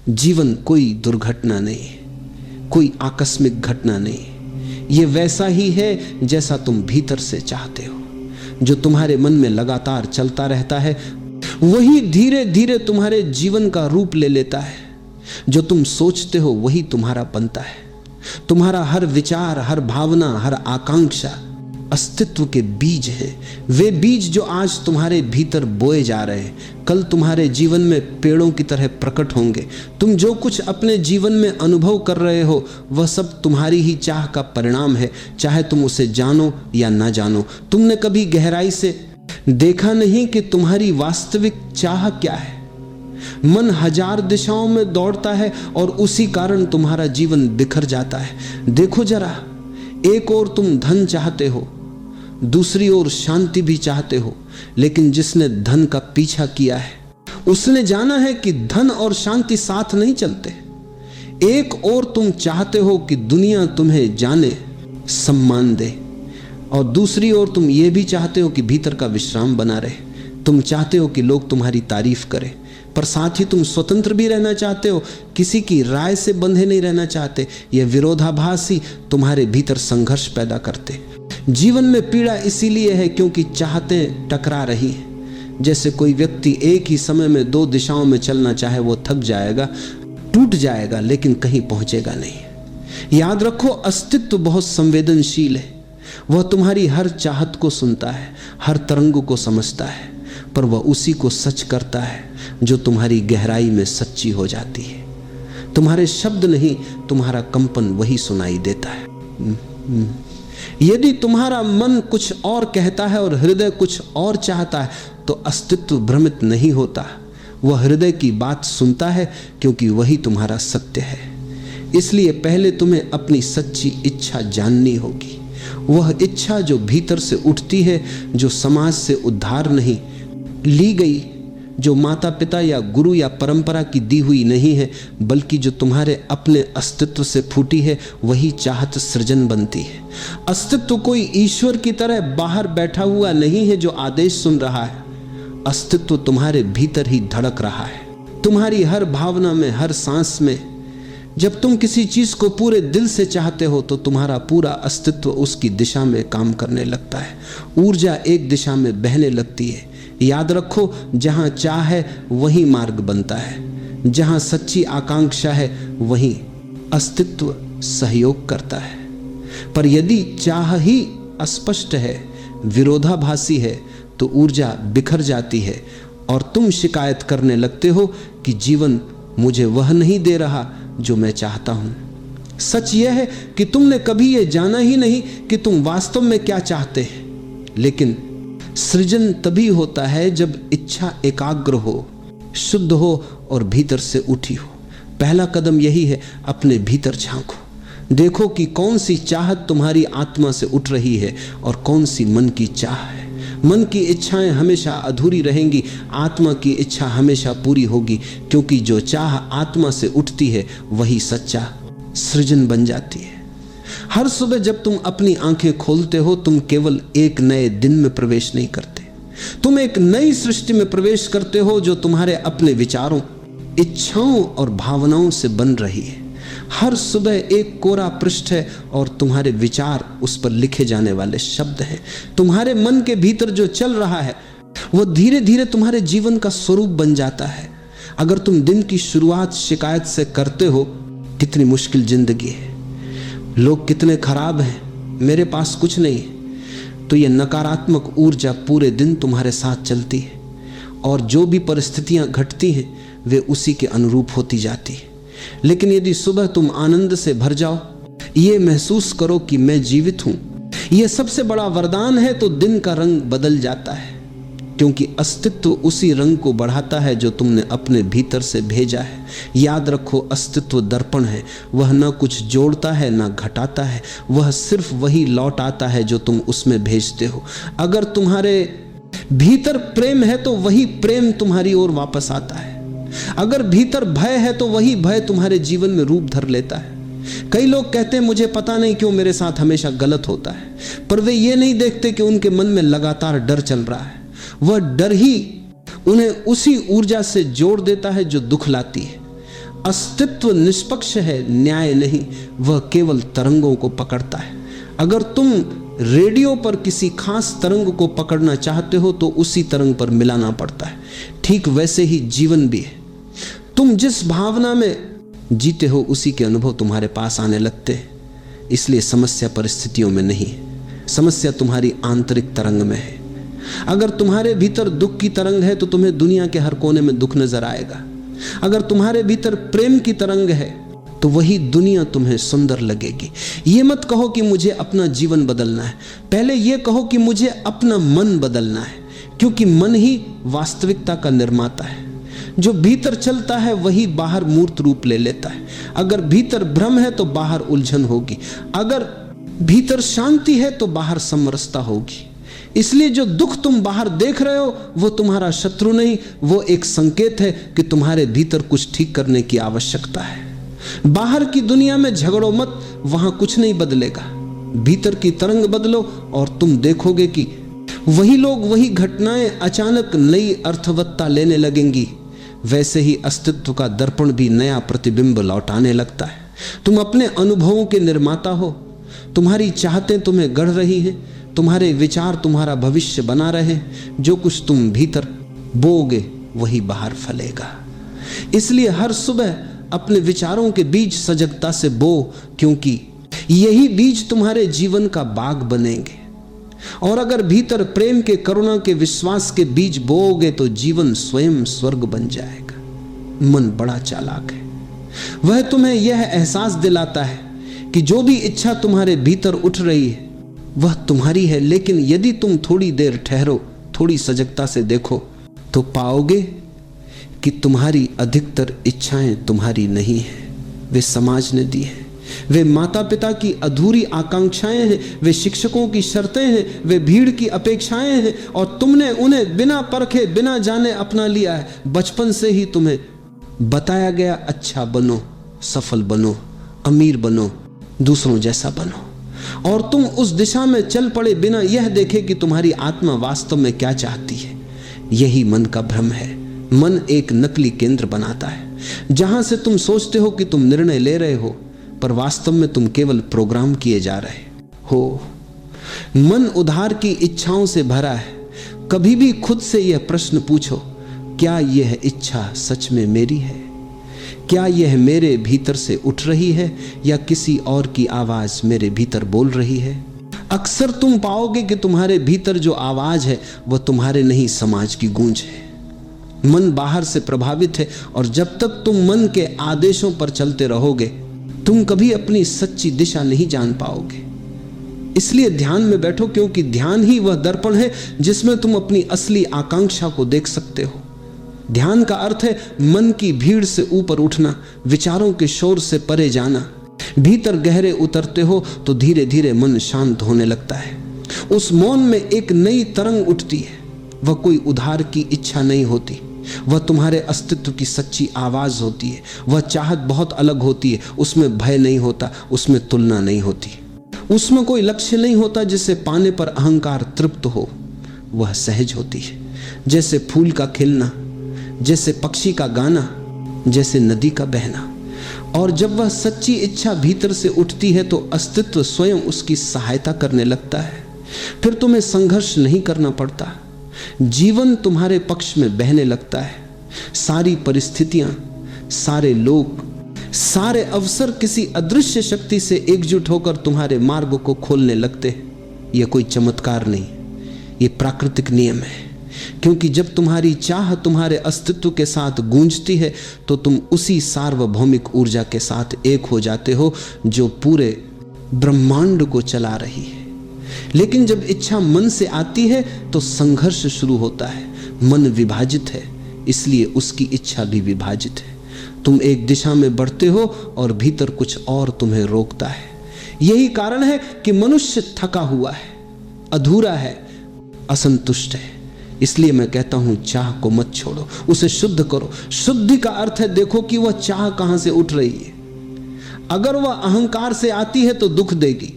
जीवन कोई दुर्घटना नहीं, कोई आकस्मिक घटना नहीं। ये वैसा ही है जैसा तुम भीतर से चाहते हो। जो तुम्हारे मन में लगातार चलता रहता है वही धीरे धीरे तुम्हारे जीवन का रूप ले लेता है। जो तुम सोचते हो वही तुम्हारा बनता है। तुम्हारा हर विचार, हर भावना, हर आकांक्षा अस्तित्व के बीज हैं। वे बीज जो आज तुम्हारे भीतर बोए जा रहे हैं कल तुम्हारे जीवन में पेड़ों की तरह प्रकट होंगे। तुम जो कुछ अपने जीवन में अनुभव कर रहे हो वह सब तुम्हारी ही चाह का परिणाम है, चाहे तुम उसे जानो या ना जानो। तुमने कभी गहराई से देखा नहीं कि तुम्हारी वास्तविक चाह क्या है। मन हजार दिशाओं में दौड़ता है और उसी कारण तुम्हारा जीवन बिखर जाता है। देखो जरा, एक ओर तुम धन चाहते हो, दूसरी ओर शांति भी चाहते हो, लेकिन जिसने धन का पीछा किया है उसने जाना है कि धन और शांति साथ नहीं चलते। एक ओर तुम चाहते हो कि दुनिया तुम्हें जाने, सम्मान दे, और दूसरी ओर तुम ये भी चाहते हो कि भीतर का विश्राम बना रहे। तुम चाहते हो कि लोग तुम्हारी तारीफ करें, पर साथ ही तुम स्वतंत्र भी रहना चाहते हो, किसी की राय से बंधे नहीं रहना चाहते। यह विरोधाभास ही तुम्हारे भीतर संघर्ष पैदा करते। जीवन में पीड़ा इसीलिए है क्योंकि चाहतें टकरा रही हैं। जैसे कोई व्यक्ति एक ही समय में दो दिशाओं में चलना चाहे, वो थक जाएगा, टूट जाएगा, लेकिन कहीं पहुंचेगा नहीं। याद रखो, अस्तित्व बहुत संवेदनशील है। वह तुम्हारी हर चाहत को सुनता है, हर तरंग को समझता है, पर वह उसी को सच करता है जो तुम्हारी गहराई में सच्ची हो जाती है। तुम्हारे शब्द नहीं, तुम्हारा कंपन वही सुनाई देता है। यदि तुम्हारा मन कुछ और कहता है और हृदय कुछ और चाहता है तो अस्तित्व भ्रमित नहीं होता। वह हृदय की बात सुनता है क्योंकि वही तुम्हारा सत्य है। इसलिए पहले तुम्हें अपनी सच्ची इच्छा जाननी होगी। वह इच्छा जो भीतर से उठती है, जो समाज से उद्धार नहीं ली गई, जो माता पिता या गुरु या परंपरा की दी हुई नहीं है, बल्कि जो तुम्हारे अपने अस्तित्व से फूटी है, वही चाहत सृजन बनती है। अस्तित्व कोई ईश्वर की तरह बाहर बैठा हुआ नहीं है जो आदेश सुन रहा है। अस्तित्व तुम्हारे भीतर ही धड़क रहा है, तुम्हारी हर भावना में, हर सांस में। जब तुम किसी चीज को पूरे दिल से चाहते हो तो तुम्हारा पूरा अस्तित्व उसकी दिशा में काम करने लगता है। ऊर्जा एक दिशा में बहने लगती है। याद रखो, जहां चाह है वहीं मार्ग बनता है, जहां सच्ची आकांक्षा है वहीं अस्तित्व सहयोग करता है। पर यदि चाह ही अस्पष्ट है, विरोधाभासी है, तो ऊर्जा बिखर जाती है और तुम शिकायत करने लगते हो कि जीवन मुझे वह नहीं दे रहा जो मैं चाहता हूं। सच यह है कि तुमने कभी यह जाना ही नहीं कि तुम वास्तव में क्या चाहते हैं। लेकिन सृजन तभी होता है जब इच्छा एकाग्र हो, शुद्ध हो और भीतर से उठी हो। पहला कदम यही है, अपने भीतर झांको। देखो कि कौन सी चाहत तुम्हारी आत्मा से उठ रही है और कौन सी मन की चाह है। मन की इच्छाएं हमेशा अधूरी रहेंगी, आत्मा की इच्छा हमेशा पूरी होगी, क्योंकि जो चाह आत्मा से उठती है वही सच्चा सृजन बन जाती है। हर सुबह जब तुम अपनी आंखें खोलते हो, तुम केवल एक नए दिन में प्रवेश नहीं करते, तुम एक नई सृष्टि में प्रवेश करते हो जो तुम्हारे अपने विचारों, इच्छाओं और भावनाओं से बन रही है। हर सुबह एक कोरा पृष्ठ है और तुम्हारे विचार उस पर लिखे जाने वाले शब्द हैं। तुम्हारे मन के भीतर जो चल रहा है वो धीरे धीरे तुम्हारे जीवन का स्वरूप बन जाता है। अगर तुम दिन की शुरुआत शिकायत से करते हो, कितनी मुश्किल जिंदगी है, लोग कितने खराब हैं, मेरे पास कुछ नहीं है, तो यह नकारात्मक ऊर्जा पूरे दिन तुम्हारे साथ चलती है और जो भी परिस्थितियां घटती हैं वे उसी के अनुरूप होती जाती है। लेकिन यदि सुबह तुम आनंद से भर जाओ, ये महसूस करो कि मैं जीवित हूं, यह सबसे बड़ा वरदान है, तो दिन का रंग बदल जाता है, क्योंकि अस्तित्व उसी रंग को बढ़ाता है जो तुमने अपने भीतर से भेजा है। याद रखो, अस्तित्व दर्पण है, वह न कुछ जोड़ता है न घटाता है, वह सिर्फ वही लौट आता है जो तुम उसमें भेजते हो। अगर तुम्हारे भीतर प्रेम है तो वही प्रेम तुम्हारी ओर वापस आता है। अगर भीतर भय है तो वही भय तुम्हारे जीवन में रूप धर लेता है। कई लोग कहते हैं मुझे पता नहीं क्यों मेरे साथ हमेशा गलत होता है, पर वे ये नहीं देखते कि उनके मन में लगातार डर चल रहा है। वह डर ही उन्हें उसी ऊर्जा से जोड़ देता है जो दुख लाती है। अस्तित्व निष्पक्ष है, न्याय नहीं, वह केवल तरंगों को पकड़ता है। अगर तुम रेडियो पर किसी खास तरंग को पकड़ना चाहते हो तो उसी तरंग पर मिलाना पड़ता है। ठीक वैसे ही जीवन भी है। तुम जिस भावना में जीते हो उसी के अनुभव तुम्हारे पास आने लगते हैं। इसलिए समस्या परिस्थितियों में नहीं है, समस्या तुम्हारी आंतरिक तरंग में है। अगर तुम्हारे भीतर दुख की तरंग है तो तुम्हें दुनिया के हर कोने में दुख नजर आएगा। अगर तुम्हारे भीतर प्रेम की तरंग है तो वही दुनिया तुम्हें सुंदर लगेगी। ये मत कहो कि मुझे अपना जीवन बदलना है, पहले ये कहो कि मुझे अपना मन बदलना है, क्योंकि मन ही वास्तविकता का निर्माता है। जो भीतर चलता है वही बाहर मूर्त रूप ले लेता है। अगर भीतर भ्रम है तो बाहर उलझन होगी, अगर भीतर शांति है तो बाहर समरसता होगी। इसलिए जो दुख तुम बाहर देख रहे हो वो तुम्हारा शत्रु नहीं, वो एक संकेत है कि तुम्हारे भीतर कुछ ठीक करने की आवश्यकता है। बाहर की दुनिया में झगड़ो मत, वहां कुछ नहीं बदलेगा। भीतर की तरंग बदलो और तुम देखोगे कि वही लोग, वही घटनाएं अचानक नई अर्थवत्ता लेने लगेंगी। वैसे ही अस्तित्व का दर्पण भी नया प्रतिबिंब लौटाने लगता है। तुम अपने अनुभवों के निर्माता हो। तुम्हारी चाहतें तुम्हें गढ़ रही हैं, तुम्हारे विचार तुम्हारा भविष्य बना रहे। जो कुछ तुम भीतर बोओगे वही बाहर फलेगा। इसलिए हर सुबह अपने विचारों के बीज सजगता से बो, क्योंकि यही बीज तुम्हारे जीवन का बाग बनेंगे। और अगर भीतर प्रेम के, करुणा के, विश्वास के बीज बोओगे तो जीवन स्वयं स्वर्ग बन जाएगा। मन बड़ा चालाक है, वह तुम्हें यह एहसास दिलाता है कि जो भी इच्छा तुम्हारे भीतर उठ रही है वह तुम्हारी है। लेकिन यदि तुम थोड़ी देर ठहरो, थोड़ी सजगता से देखो, तो पाओगे कि तुम्हारी अधिकतर इच्छाएं तुम्हारी नहीं है, वे समाज ने दी है। वे माता पिता की अधूरी आकांक्षाएं हैं, वे शिक्षकों की शर्तें हैं, वे भीड़ की अपेक्षाएं हैं, और तुमने उन्हें बिना परखे, बिना जाने अपना लिया है। बचपन से ही तुम्हें बताया गया, अच्छा बनो, सफल बनो, अमीर बनो, दूसरों जैसा बनो, और तुम उस दिशा में चल पड़े बिना यह देखे कि तुम्हारी आत्मा वास्तव में क्या चाहती है। यही मन का भ्रम है। मन एक नकली केंद्र बनाता है, जहां से तुम सोचते हो कि तुम निर्णय ले रहे हो, पर वास्तव में तुम केवल प्रोग्राम किए जा रहे हो। मन उधार की इच्छाओं से भरा है। कभी भी खुद से यह प्रश्न पूछो, क्या यह इच्छा सच में मेरी है? क्या यह मेरे भीतर से उठ रही है या किसी और की आवाज मेरे भीतर बोल रही है? अक्सर तुम पाओगे कि तुम्हारे भीतर जो आवाज है वह तुम्हारे नहीं, समाज की गूंज है। मन बाहर से प्रभावित है, और जब तक तुम मन के आदेशों पर चलते रहोगे तुम कभी अपनी सच्ची दिशा नहीं जान पाओगे। इसलिए ध्यान में बैठो, क्योंकि ध्यान ही वह दर्पण है जिसमें तुम अपनी असली आकांक्षा को देख सकते हो। ध्यान का अर्थ है मन की भीड़ से ऊपर उठना, विचारों के शोर से परे जाना। भीतर गहरे उतरते हो तो धीरे धीरे मन शांत होने लगता है। उस मौन में एक नई तरंग उठती है। वह कोई उधार की इच्छा नहीं होती, वह तुम्हारे अस्तित्व की सच्ची आवाज होती है। वह चाहत बहुत अलग होती है, उसमें भय नहीं होता, उसमें तुलना नहीं होती, उसमें कोई लक्ष्य नहीं होता जिसे पाने पर अहंकार तृप्त हो। वह सहज होती है, जैसे फूल का खिलना, जैसे पक्षी का गाना, जैसे नदी का बहना। और जब वह सच्ची इच्छा भीतर से उठती है तो अस्तित्व स्वयं उसकी सहायता करने लगता है। फिर तुम्हें संघर्ष नहीं करना पड़ता, जीवन तुम्हारे पक्ष में बहने लगता है। सारी परिस्थितियां, सारे लोग, सारे अवसर किसी अदृश्य शक्ति से एकजुट होकर तुम्हारे मार्ग को खोलने लगते हैं। यह कोई चमत्कार नहीं, यह प्राकृतिक नियम है। क्योंकि जब तुम्हारी चाह तुम्हारे अस्तित्व के साथ गूंजती है तो तुम उसी सार्वभौमिक ऊर्जा के साथ एक हो जाते हो जो पूरे ब्रह्मांड को चला रही है। लेकिन जब इच्छा मन से आती है तो संघर्ष शुरू होता है। मन विभाजित है, इसलिए उसकी इच्छा भी विभाजित है। तुम एक दिशा में बढ़ते हो और भीतर कुछ और तुम्हें रोकता है। यही कारण है कि मनुष्य थका हुआ है, अधूरा है, असंतुष्ट है। इसलिए मैं कहता हूं, चाह को मत छोड़ो, उसे शुद्ध करो। शुद्धि का अर्थ है देखो कि वह चाह कहां से उठ रही है। अगर वह अहंकार से आती है तो दुख देगी,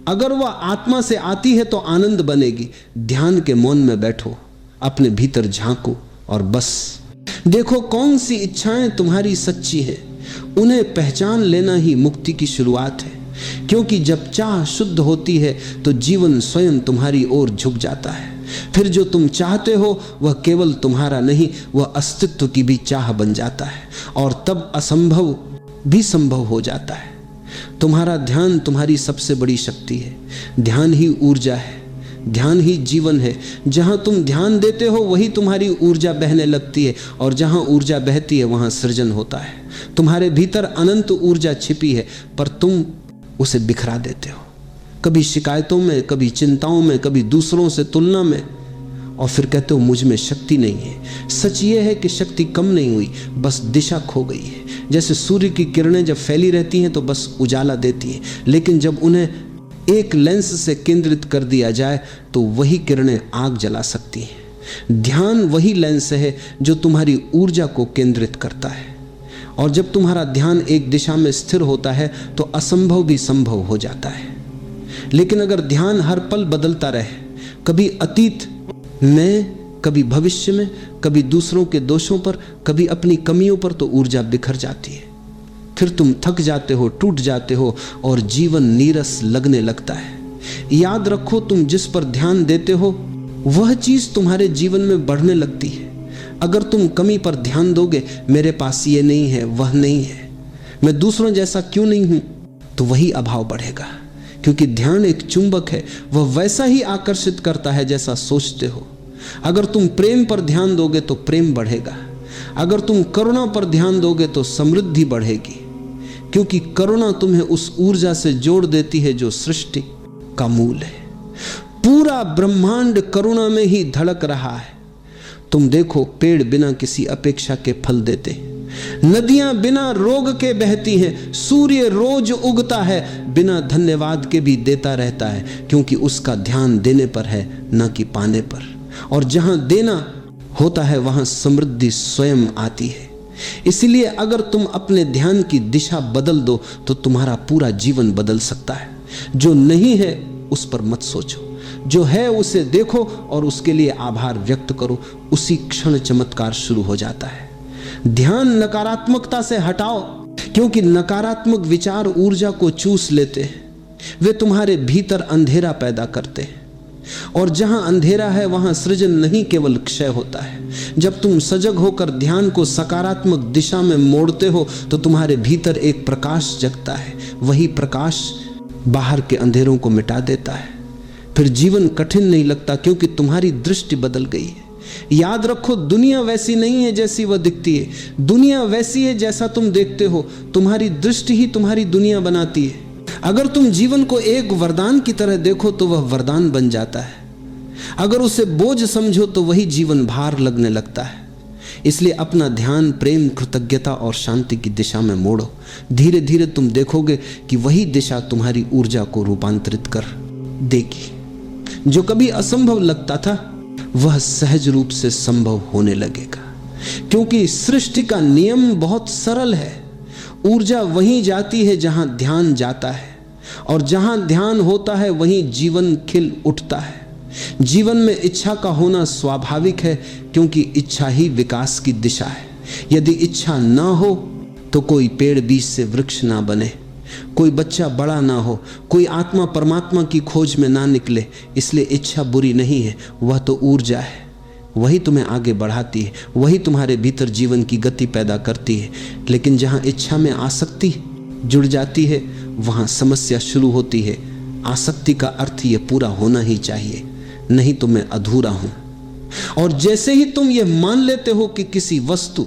अगर वह आत्मा से आती है तो आनंद बनेगी। ध्यान के मौन में बैठो, अपने भीतर झांको और बस देखो कौन सी इच्छाएं तुम्हारी सच्ची है। उन्हें पहचान लेना ही मुक्ति की शुरुआत है, क्योंकि जब चाह शुद्ध होती है तो जीवन स्वयं तुम्हारी ओर झुक जाता है। फिर जो तुम चाहते हो वह केवल तुम्हारा नहीं, वह अस्तित्व की भी चाह बन जाता है, और तब असंभव भी संभव हो जाता है। तुम्हारा ध्यान तुम्हारी सबसे बड़ी शक्ति है। ध्यान ही ऊर्जा है, ध्यान ही जीवन है। जहां तुम ध्यान देते हो वही तुम्हारी ऊर्जा बहने लगती है, और जहां ऊर्जा बहती है वहां सृजन होता है। तुम्हारे भीतर अनंत ऊर्जा छिपी है, पर तुम उसे बिखरा देते हो, कभी शिकायतों में, कभी चिंताओं में, कभी दूसरों से तुलना में, और फिर कहते हो मुझ में शक्ति नहीं है। सच ये है कि शक्ति कम नहीं हुई, बस दिशा खो गई है। जैसे सूर्य की किरणें जब फैली रहती हैं तो बस उजाला देती हैं, लेकिन जब उन्हें एक लेंस से केंद्रित कर दिया जाए तो वही किरणें आग जला सकती हैं। ध्यान वही लेंस है जो तुम्हारी ऊर्जा को केंद्रित करता है, और जब तुम्हारा ध्यान एक दिशा में स्थिर होता है तो असंभव भी संभव हो जाता है। लेकिन अगर ध्यान हर पल बदलता रहे, कभी अतीत में, कभी भविष्य में, कभी दूसरों के दोषों पर, कभी अपनी कमियों पर, तो ऊर्जा बिखर जाती है। फिर तुम थक जाते हो, टूट जाते हो, और जीवन नीरस लगने लगता है। याद रखो, तुम जिस पर ध्यान देते हो वह चीज तुम्हारे जीवन में बढ़ने लगती है। अगर तुम कमी पर ध्यान दोगे, मेरे पास ये नहीं है, वह नहीं है, मैं दूसरों जैसा क्यों नहीं हूं, तो वही अभाव बढ़ेगा। क्योंकि ध्यान एक चुंबक है, वह वैसा ही आकर्षित करता है जैसा सोचते हो। अगर तुम प्रेम पर ध्यान दोगे तो प्रेम बढ़ेगा। अगर तुम करुणा पर ध्यान दोगे तो समृद्धि बढ़ेगी, क्योंकि करुणा तुम्हें उस ऊर्जा से जोड़ देती है जो सृष्टि का मूल है। पूरा ब्रह्मांड करुणा में ही धड़क रहा है। तुम देखो, पेड़ बिना किसी अपेक्षा के फल देते हैं, नदियां बिना रोग के बहती हैं, सूर्य रोज उगता है, बिना धन्यवाद के भी देता रहता है, क्योंकि उसका ध्यान देने पर है, न कि पाने पर। और जहां देना होता है वहां समृद्धि स्वयं आती है। इसलिए अगर तुम अपने ध्यान की दिशा बदल दो तो तुम्हारा पूरा जीवन बदल सकता है। जो नहीं है उस पर मत सोचो, जो है उसे देखो और उसके लिए आभार व्यक्त करो। उसी क्षण चमत्कार शुरू हो जाता है। ध्यान नकारात्मकता से हटाओ, क्योंकि नकारात्मक विचार ऊर्जा को चूस लेते हैं। वे तुम्हारे भीतर अंधेरा पैदा करते हैं, और जहां अंधेरा है वहां सृजन नहीं केवल क्षय होता है। जब तुम सजग होकर ध्यान को सकारात्मक दिशा में मोड़ते हो तो तुम्हारे भीतर एक प्रकाश जगता है। वही प्रकाश बाहर के अंधेरों को मिटा देता है। फिर जीवन कठिन नहीं लगता, क्योंकि तुम्हारी दृष्टि बदल गई है। याद रखो, दुनिया वैसी नहीं है जैसी वह दिखती है। दुनिया वैसी है जैसा तुम देखते हो। तुम्हारी दृष्टि ही तुम्हारी दुनिया बनाती है। अगर तुम जीवन को एक वरदान की तरह देखो तो वह वरदान बन जाता है। अगर उसे बोझ समझो तो वही जीवन भार लगने लगता है। इसलिए अपना ध्यान प्रेम, कृतज्ञता और शांति की दिशा में मोड़ो। धीरे धीरे तुम देखोगे कि वही दिशा तुम्हारी ऊर्जा को रूपांतरित कर देगी। जो कभी असंभव लगता था वह सहज रूप से संभव होने लगेगा, क्योंकि सृष्टि का नियम बहुत सरल है। ऊर्जा वहीं जाती है जहां ध्यान जाता है, और जहां ध्यान होता है वहीं जीवन खिल उठता है। जीवन में इच्छा का होना स्वाभाविक है, क्योंकि इच्छा ही विकास की दिशा है। यदि इच्छा ना हो तो कोई पेड़ बीज से वृक्ष ना बने, कोई बच्चा बड़ा ना हो, कोई आत्मा परमात्मा की खोज में ना निकले। इसलिए इच्छा बुरी नहीं है, वह तो ऊर्जा है। वही तुम्हें आगे बढ़ाती है, वही तुम्हारे भीतर जीवन की गति पैदा करती है। लेकिन जहाँ इच्छा में आसक्ति जुड़ जाती है वहाँ समस्या शुरू होती है। आसक्ति का अर्थ ये पूरा होना ही चाहिए, नहीं तो मैं अधूरा हूँ। और जैसे ही तुम ये मान लेते हो कि किसी वस्तु,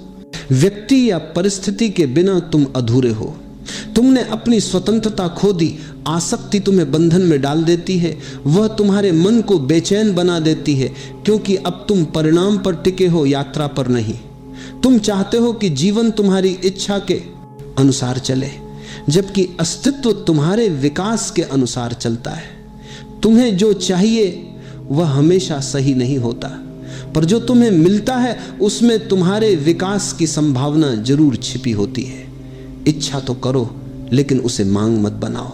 व्यक्ति या परिस्थिति के बिना तुम अधूरे हो, तुमने अपनी स्वतंत्रता खो दी। आसक्ति तुम्हें बंधन में डाल देती है, वह तुम्हारे मन को बेचैन बना देती है, क्योंकि अब तुम परिणाम पर टिके हो, यात्रा पर नहीं। तुम चाहते हो कि जीवन तुम्हारी इच्छा के अनुसार चले, जबकि अस्तित्व तुम्हारे विकास के अनुसार चलता है। तुम्हें जो चाहिए वह हमेशा सही नहीं होता, पर जो तुम्हें मिलता है उसमें तुम्हारे विकास की संभावना जरूर छिपी होती है। इच्छा तो करो, लेकिन उसे मांग मत बनाओ।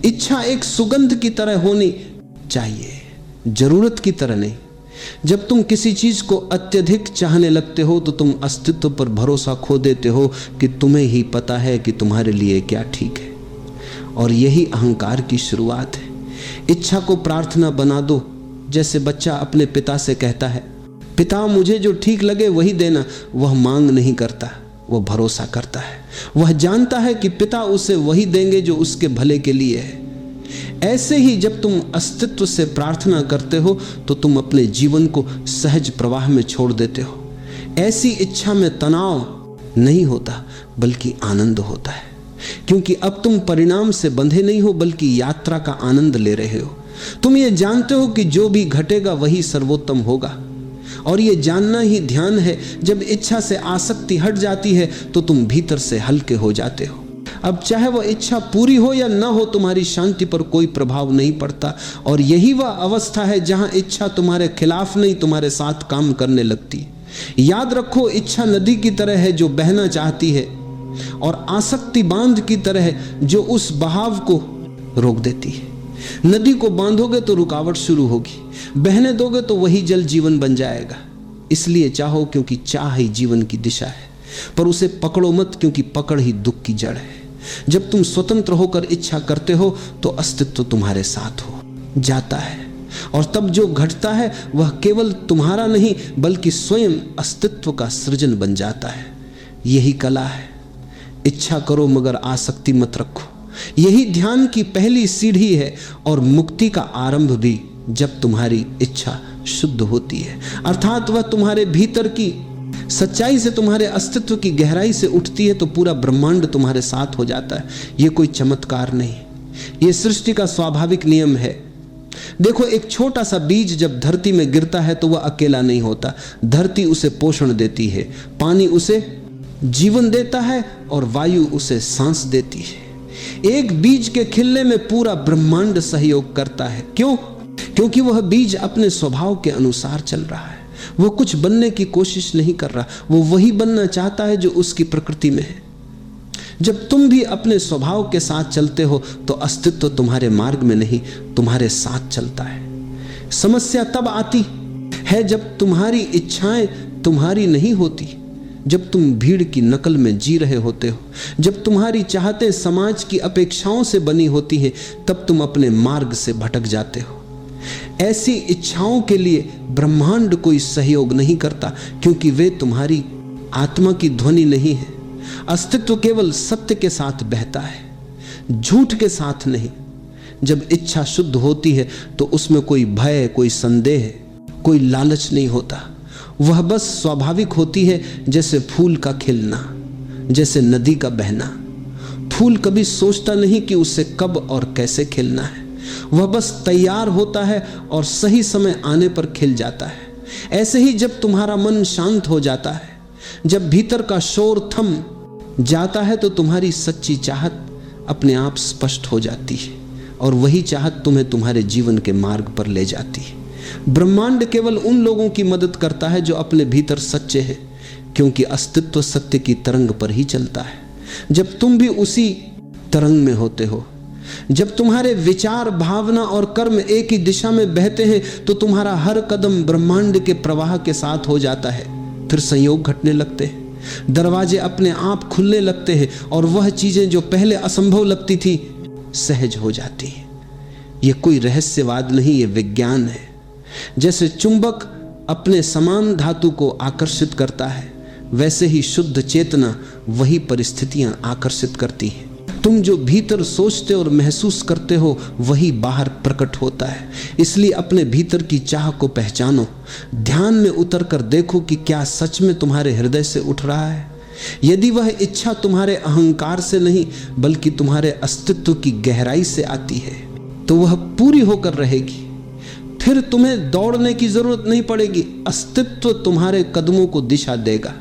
इच्छा एक सुगंध की तरह होनी चाहिए, जरूरत की तरह नहीं। जब तुम किसी चीज को अत्यधिक चाहने लगते हो तो तुम अस्तित्व पर भरोसा खो देते हो कि तुम्हें ही पता है कि तुम्हारे लिए क्या ठीक है। और यही अहंकार की शुरुआत है। इच्छा को प्रार्थना बना दो। जैसे बच्चा अपने पिता से कहता है, पिता मुझे जो ठीक लगे वही देना। वह मांग नहीं करता, वह भरोसा करता है। वह जानता है कि पिता उसे वही देंगे जो उसके भले के लिए है। ऐसे ही जब तुम अस्तित्व से प्रार्थना करते हो तो तुम अपने जीवन को सहज प्रवाह में छोड़ देते हो। ऐसी इच्छा में तनाव नहीं होता बल्कि आनंद होता है, क्योंकि अब तुम परिणाम से बंधे नहीं हो बल्कि यात्रा का आनंद ले रहे हो। तुम ये जानते हो कि जो भी घटेगा वही सर्वोत्तम होगा। और ये जानना ही ध्यान है। जब इच्छा से आसक्ति हट जाती है तो तुम भीतर से हल्के हो जाते हो। अब चाहे वह इच्छा पूरी हो या ना हो, तुम्हारी शांति पर कोई प्रभाव नहीं पड़ता। और यही वह अवस्था है जहां इच्छा तुम्हारे खिलाफ नहीं, तुम्हारे साथ काम करने लगती है। याद रखो, इच्छा नदी की तरह है जो बहना चाहती है, और आसक्ति बांध की तरह है जो उस बहाव को रोक देती है। नदी को बांधोगे तो रुकावट शुरू होगी, बहने दोगे तो वही जल जीवन बन जाएगा। इसलिए चाहो, क्योंकि चाह ही जीवन की दिशा है, पर उसे पकड़ो मत, क्योंकि पकड़ ही दुख की जड़ है। जब तुम स्वतंत्र होकर इच्छा करते हो तो अस्तित्व तुम्हारे साथ हो जाता है, और तब जो घटता है वह केवल तुम्हारा नहीं बल्कि स्वयं अस्तित्व का सृजन बन जाता है। यही कला है। इच्छा करो मगर आसक्ति मत रखो। यही ध्यान की पहली सीढ़ी है, और मुक्ति का आरंभ भी जब तुम्हारी इच्छा शुद्ध होती है, अर्थात वह तुम्हारे भीतर की सच्चाई से, तुम्हारे अस्तित्व की गहराई से उठती है, तो पूरा ब्रह्मांड तुम्हारे साथ हो जाता है। यह कोई चमत्कार नहीं, यह सृष्टि का स्वाभाविक नियम है। देखो, एक छोटा सा बीज जब धरती में गिरता है तो वह अकेला नहीं होता। धरती उसे पोषण देती है, पानी उसे जीवन देता है, और वायु उसे सांस देती है। एक बीज के खिलने में पूरा ब्रह्मांड सहयोग करता है। क्यों? क्योंकि वह बीज अपने स्वभाव के अनुसार चल रहा है। वो कुछ बनने की कोशिश नहीं कर रहा, वो वही बनना चाहता है जो उसकी प्रकृति में है। जब तुम भी अपने स्वभाव के साथ चलते हो तो अस्तित्व तुम्हारे मार्ग में नहीं, तुम्हारे साथ चलता है। समस्या तब आती है जब तुम्हारी इच्छाएं तुम्हारी नहीं होती, जब तुम भीड़ की नकल में जी रहे होते हो, जब तुम्हारी चाहतें समाज की अपेक्षाओं से बनी होती हैं, तब तुम अपने मार्ग से भटक जाते हो। ऐसी इच्छाओं के लिए ब्रह्मांड कोई सहयोग नहीं करता, क्योंकि वे तुम्हारी आत्मा की ध्वनि नहीं है। अस्तित्व केवल सत्य के साथ बहता है, झूठ के साथ नहीं। जब इच्छा शुद्ध होती है तो उसमें कोई भय, कोई संदेह, कोई लालच नहीं होता। वह बस स्वाभाविक होती है, जैसे फूल का खिलना, जैसे नदी का बहना। फूल कभी सोचता नहीं कि उसे कब और कैसे खिलना है, वह बस तैयार होता है और सही समय आने पर खिल जाता है। ऐसे ही जब तुम्हारा मन शांत हो जाता है, जब भीतर का शोर थम जाता है, तो तुम्हारी सच्ची चाहत अपने आप स्पष्ट हो जाती है, और वही चाहत तुम्हें तुम्हारे जीवन के मार्ग पर ले जाती है। ब्रह्मांड केवल उन लोगों की मदद करता है जो अपने भीतर सच्चे हैं, क्योंकि अस्तित्व सत्य की तरंग पर ही चलता है। जब तुम भी उसी तरंग में होते हो, जब तुम्हारे विचार, भावना और कर्म एक ही दिशा में बहते हैं, तो तुम्हारा हर कदम ब्रह्मांड के प्रवाह के साथ हो जाता है। फिर संयोग घटने लगते हैं, दरवाजे अपने आप खुलने लगते हैं, और वह चीजें जो पहले असंभव लगती थी सहज हो जाती हैं। यह कोई रहस्यवाद नहीं, यह विज्ञान है। जैसे चुंबक अपने समान धातु को आकर्षित करता है, वैसे ही शुद्ध चेतना वही परिस्थितियां आकर्षित करती हैं। तुम जो भीतर सोचते और महसूस करते हो वही बाहर प्रकट होता है। इसलिए अपने भीतर की चाह को पहचानो, ध्यान में उतर कर देखो कि क्या सच में तुम्हारे हृदय से उठ रहा है। यदि वह इच्छा तुम्हारे अहंकार से नहीं बल्कि तुम्हारे अस्तित्व की गहराई से आती है, तो वह पूरी होकर रहेगी। फिर तुम्हें दौड़ने की जरूरत नहीं पड़ेगी, अस्तित्व तुम्हारे कदमों को दिशा देगा।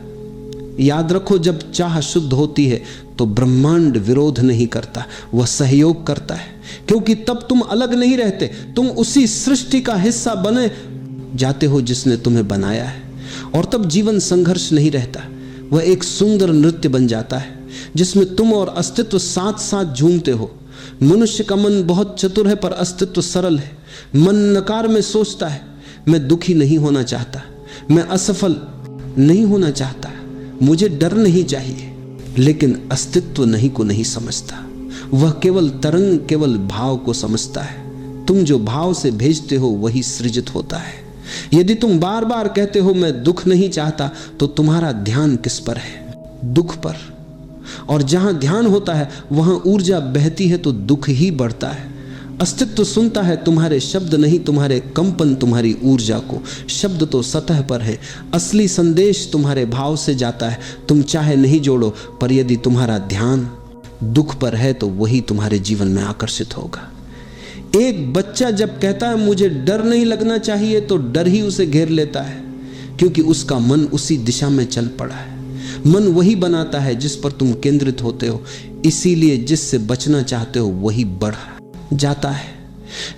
याद रखो, जब चाह शुद्ध होती है तो ब्रह्मांड विरोध नहीं करता, वह सहयोग करता है, क्योंकि तब तुम अलग नहीं रहते, तुम उसी सृष्टि का हिस्सा बने जाते हो जिसने तुम्हें बनाया है। और तब जीवन संघर्ष नहीं रहता, वह एक सुंदर नृत्य बन जाता है जिसमें तुम और अस्तित्व साथ साथ झूमते हो। मनुष्य का मन बहुत चतुर है पर अस्तित्व सरल है। मन नकार में सोचता है, मैं दुखी नहीं होना चाहता, मैं असफल नहीं होना चाहता, मुझे डर नहीं चाहिए। लेकिन अस्तित्व नहीं को नहीं समझता, वह केवल तरंग, केवल भाव को समझता है। तुम जो भाव से भेजते हो वही सृजित होता है। यदि तुम बार बार कहते हो मैं दुख नहीं चाहता, तो तुम्हारा ध्यान किस पर है? दुख पर। और जहां ध्यान होता है वहां ऊर्जा बहती है, तो दुख ही बढ़ता है। अस्तित्व सुनता है तुम्हारे शब्द नहीं, तुम्हारे कंपन, तुम्हारी ऊर्जा को। शब्द तो सतह पर है, असली संदेश तुम्हारे भाव से जाता है। तुम चाहे नहीं जोड़ो, पर यदि तुम्हारा ध्यान दुख पर है तो वही तुम्हारे जीवन में आकर्षित होगा। एक बच्चा जब कहता है मुझे डर नहीं लगना चाहिए, तो डर ही उसे घेर लेता है, क्योंकि उसका मन उसी दिशा में चल पड़ा है। मन वही बनाता है जिस पर तुम केंद्रित होते हो। इसीलिए जिससे बचना चाहते हो वही बढ़ जाता है,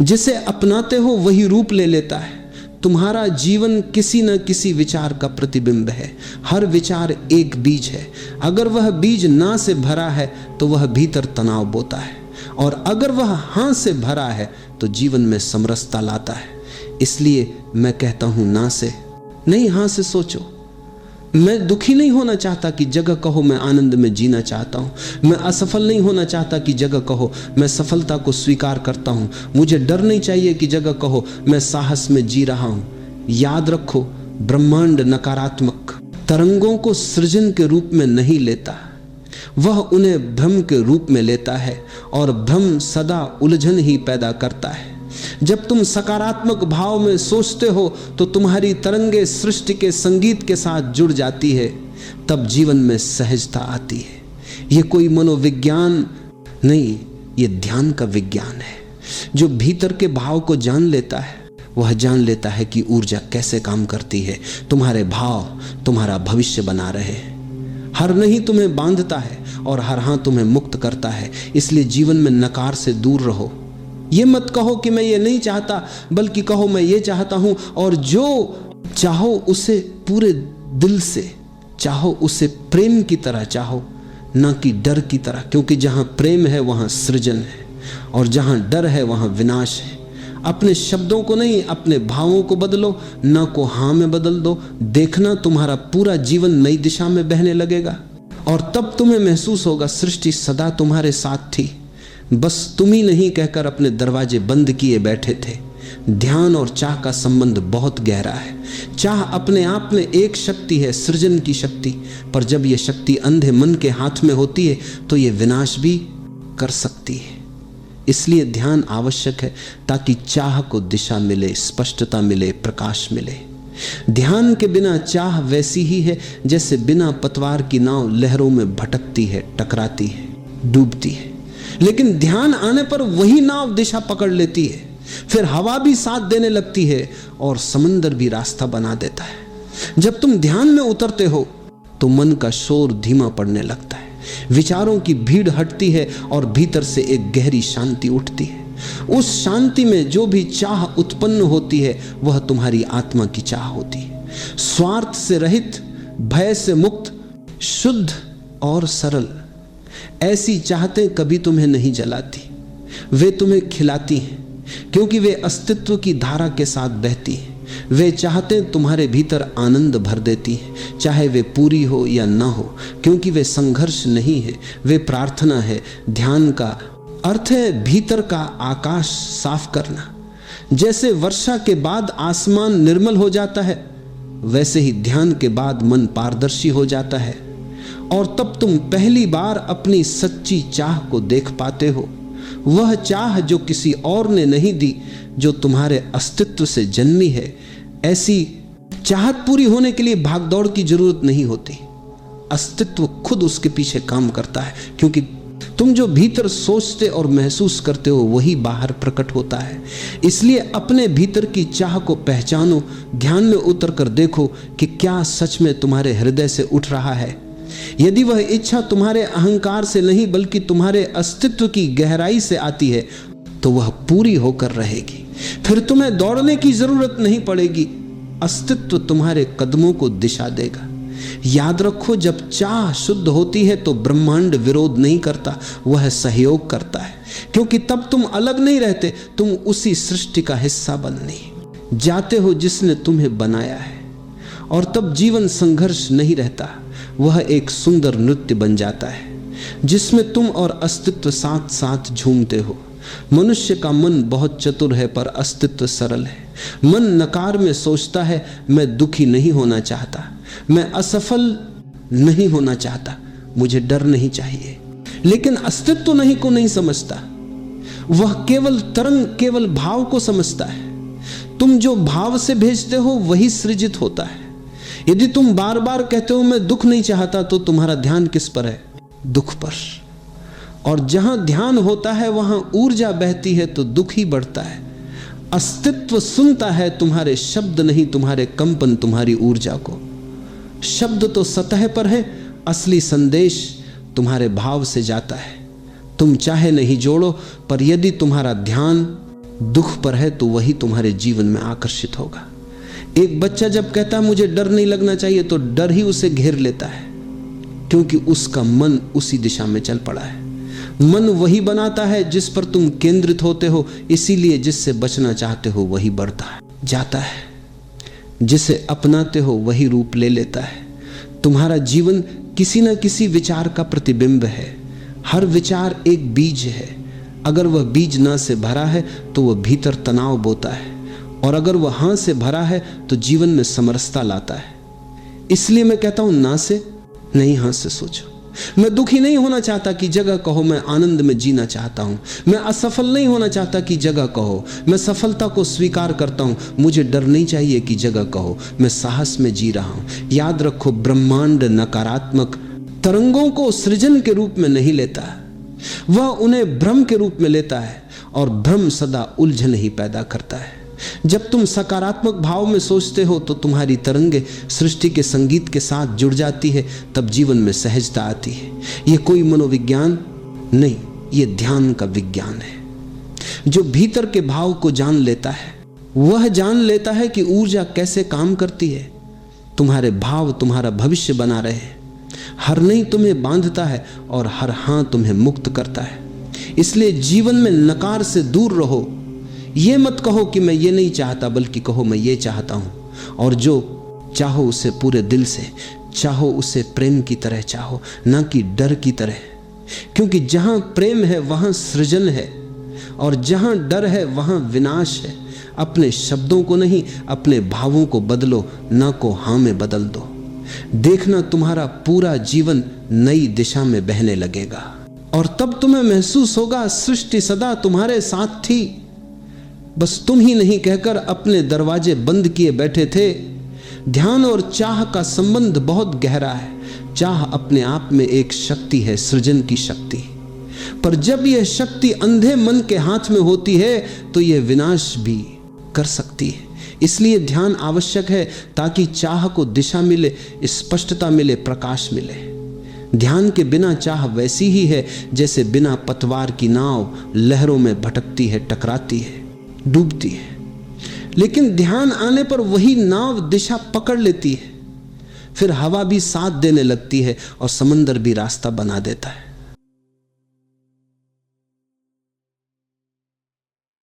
जिसे अपनाते हो वही रूप ले लेता है। तुम्हारा जीवन किसी न किसी विचार का प्रतिबिंब है। हर विचार एक बीज है। अगर वह बीज ना से भरा है तो वह भीतर तनाव बोता है, और अगर वह हाँ से भरा है तो जीवन में समरसता लाता है। इसलिए मैं कहता हूं ना से नहीं, हाँ से सोचो। मैं दुखी नहीं होना चाहता कि जगह कहो मैं आनंद में जीना चाहता हूं। मैं असफल नहीं होना चाहता कि जगह कहो मैं सफलता को स्वीकार करता हूं। मुझे डर नहीं चाहिए कि जगह कहो मैं साहस में जी रहा हूं। याद रखो, ब्रह्मांड नकारात्मक तरंगों को सृजन के रूप में नहीं लेता, वह उन्हें भ्रम के रूप में लेता है, और भ्रम सदा उलझन ही पैदा करता है। जब तुम सकारात्मक भाव में सोचते हो तो तुम्हारी तरंगे सृष्टि के संगीत के साथ जुड़ जाती है, तब जीवन में सहजता आती है। यह कोई मनोविज्ञान नहीं, यह ध्यान का विज्ञान है। जो भीतर के भाव को जान लेता है वह जान लेता है कि ऊर्जा कैसे काम करती है। तुम्हारे भाव तुम्हारा भविष्य बना रहे हैं। हर नहीं तुम्हें बांधता है और हर हाँ तुम्हें मुक्त करता है। इसलिए जीवन में नकार से दूर रहो। ये मत कहो कि मैं ये नहीं चाहता, बल्कि कहो मैं ये चाहता हूं, और जो चाहो उसे पूरे दिल से चाहो, उसे प्रेम की तरह चाहो, ना कि डर की तरह। क्योंकि जहां प्रेम है वहां सृजन है, और जहां डर है वहां विनाश है। अपने शब्दों को नहीं, अपने भावों को बदलो, ना को हाँ में बदल दो। देखना तुम्हारा पूरा जीवन नई दिशा में बहने लगेगा, और तब तुम्हें महसूस होगा सृष्टि सदा तुम्हारे साथ थी, बस तुम ही नहीं कहकर अपने दरवाजे बंद किए बैठे थे। ध्यान और चाह का संबंध बहुत गहरा है। चाह अपने आप में एक शक्ति है, सृजन की शक्ति, पर जब यह शक्ति अंधे मन के हाथ में होती है तो यह विनाश भी कर सकती है। इसलिए ध्यान आवश्यक है, ताकि चाह को दिशा मिले, स्पष्टता मिले, प्रकाश मिले। ध्यान के बिना चाह वैसी ही है जैसे बिना पतवार की नाव लहरों में भटकती है, टकराती है, डूबती है। लेकिन ध्यान आने पर वही नाव दिशा पकड़ लेती है, फिर हवा भी साथ देने लगती है और समंदर भी रास्ता बना देता है। जब तुम ध्यान में उतरते हो तो मन का शोर धीमा पड़ने लगता है, विचारों की भीड़ हटती है और भीतर से एक गहरी शांति उठती है। उस शांति में जो भी चाह उत्पन्न होती है वह तुम्हारी आत्मा की चाह होती है। स्वार्थ से रहित, भय से मुक्त, शुद्ध और सरल। ऐसी चाहतें कभी तुम्हें नहीं जलाती, वे तुम्हें खिलाती हैं, क्योंकि वे अस्तित्व की धारा के साथ बहती हैं। वे चाहतें तुम्हारे भीतर आनंद भर देती हैं, चाहे वे पूरी हो या ना हो, क्योंकि वे संघर्ष नहीं है, वे प्रार्थना है। ध्यान का अर्थ है भीतर का आकाश साफ करना। जैसे वर्षा के बाद आसमान निर्मल हो जाता है, वैसे ही ध्यान के बाद मन पारदर्शी हो जाता है, और तब तुम पहली बार अपनी सच्ची चाह को देख पाते हो। वह चाह जो किसी और ने नहीं दी, जो तुम्हारे अस्तित्व से जन्मी है। ऐसी चाहत पूरी होने के लिए भागदौड़ की जरूरत नहीं होती, अस्तित्व खुद उसके पीछे काम करता है, क्योंकि तुम जो भीतर सोचते और महसूस करते हो वही बाहर प्रकट होता है। इसलिए अपने भीतर की चाह को पहचानो, ध्यान में उतर कर देखो कि क्या सच में तुम्हारे हृदय से उठ रहा है। यदि वह इच्छा तुम्हारे अहंकार से नहीं बल्कि तुम्हारे अस्तित्व की गहराई से आती है तो वह पूरी होकर रहेगी। फिर तुम्हें दौड़ने की जरूरत नहीं पड़ेगी, अस्तित्व तुम्हारे कदमों को दिशा देगा। याद रखो, जब चाह शुद्ध होती है तो ब्रह्मांड विरोध नहीं करता, वह सहयोग करता है, क्योंकि तब तुम अलग नहीं रहते, तुम उसी सृष्टि का हिस्सा बने। जाते हो जिसने तुम्हें बनाया है, और तब जीवन संघर्ष नहीं रहता, वह एक सुंदर नृत्य बन जाता है जिसमें तुम और अस्तित्व साथ साथ झूमते हो। मनुष्य का मन बहुत चतुर है पर अस्तित्व सरल है। मन नकार में सोचता है, मैं दुखी नहीं होना चाहता, मैं असफल नहीं होना चाहता, मुझे डर नहीं चाहिए। लेकिन अस्तित्व नहीं को नहीं समझता, वह केवल तरंग, केवल भाव को समझता है। तुम जो भाव से भेजते हो वही सृजित होता है। यदि तुम बार बार कहते हो मैं दुख नहीं चाहता, तो तुम्हारा ध्यान किस पर है? दुख पर। और जहां ध्यान होता है वहां ऊर्जा बहती है तो दुख ही बढ़ता है। अस्तित्व सुनता है तुम्हारे शब्द नहीं, तुम्हारे कंपन, तुम्हारी ऊर्जा को। शब्द तो सतह पर है, असली संदेश तुम्हारे भाव से जाता है। तुम चाहे नहीं जोड़ो, पर यदि तुम्हारा ध्यान दुख पर है तो वही तुम्हारे जीवन में आकर्षित होगा। एक बच्चा जब कहता है मुझे डर नहीं लगना चाहिए, तो डर ही उसे घेर लेता है, क्योंकि उसका मन उसी दिशा में चल पड़ा है। मन वही बनाता है जिस पर तुम केंद्रित होते हो, इसीलिए जिससे बचना चाहते हो वही बढ़ता है, जाता है। जिसे अपनाते हो वही रूप ले लेता है। तुम्हारा जीवन किसी न किसी विचार का प्रतिबिंब है। हर विचार एक बीज है। अगर वह बीज ना से भरा है तो वह भीतर तनाव बोता है, और अगर वह हाँ से भरा है तो जीवन में समरसता लाता है। इसलिए मैं कहता हूं ना से नहीं, हाँ से सोचो। मैं दुखी नहीं होना चाहता की जगह कहो मैं आनंद में जीना चाहता हूं। मैं असफल नहीं होना चाहता की जगह कहो मैं सफलता को स्वीकार करता हूं। मुझे डर नहीं चाहिए की जगह कहो मैं साहस में जी रहा हूं। याद रखो, ब्रह्मांड नकारात्मक तरंगों को सृजन के रूप में नहीं लेता, वह उन्हें भ्रम के रूप में लेता है, और भ्रम सदा उलझन ही पैदा करता है। जब तुम सकारात्मक भाव में सोचते हो तो तुम्हारी तरंगे सृष्टि के संगीत के साथ जुड़ जाती है, तब जीवन में सहजता आती है। यह कोई मनोविज्ञान नहीं, यह ध्यान का विज्ञान है। जो भीतर के भाव को जान लेता है वह जान लेता है कि ऊर्जा कैसे काम करती है। तुम्हारे भाव तुम्हारा भविष्य बना रहे हैं। हर नहीं तुम्हें बांधता है और हर हाँ तुम्हें मुक्त करता है। इसलिए जीवन में नकार से दूर रहो। ये मत कहो कि मैं ये नहीं चाहता, बल्कि कहो मैं ये चाहता हूं। और जो चाहो उसे पूरे दिल से चाहो, उसे प्रेम की तरह चाहो, ना कि डर की तरह। क्योंकि जहां प्रेम है वहां सृजन है, और जहां डर है वहां विनाश है। अपने शब्दों को नहीं, अपने भावों को बदलो, ना को हाँ में बदल दो। देखना तुम्हारा पूरा जीवन नई दिशा में बहने लगेगा, और तब तुम्हें महसूस होगा सृष्टि सदा तुम्हारे साथ थी, बस तुम ही नहीं कहकर अपने दरवाजे बंद किए बैठे थे। ध्यान और चाह का संबंध बहुत गहरा है। चाह अपने आप में एक शक्ति है, सृजन की शक्ति। पर जब यह शक्ति अंधे मन के हाथ में होती है तो यह विनाश भी कर सकती है। इसलिए ध्यान आवश्यक है, ताकि चाह को दिशा मिले, स्पष्टता मिले, प्रकाश मिले। ध्यान के बिना चाह वैसी ही है जैसे बिना पतवार की नाव लहरों में भटकती है, टकराती है, डूबती है। लेकिन ध्यान आने पर वही नाव दिशा पकड़ लेती है। फिर हवा भी साथ देने लगती है और समंदर भी रास्ता बना देता है।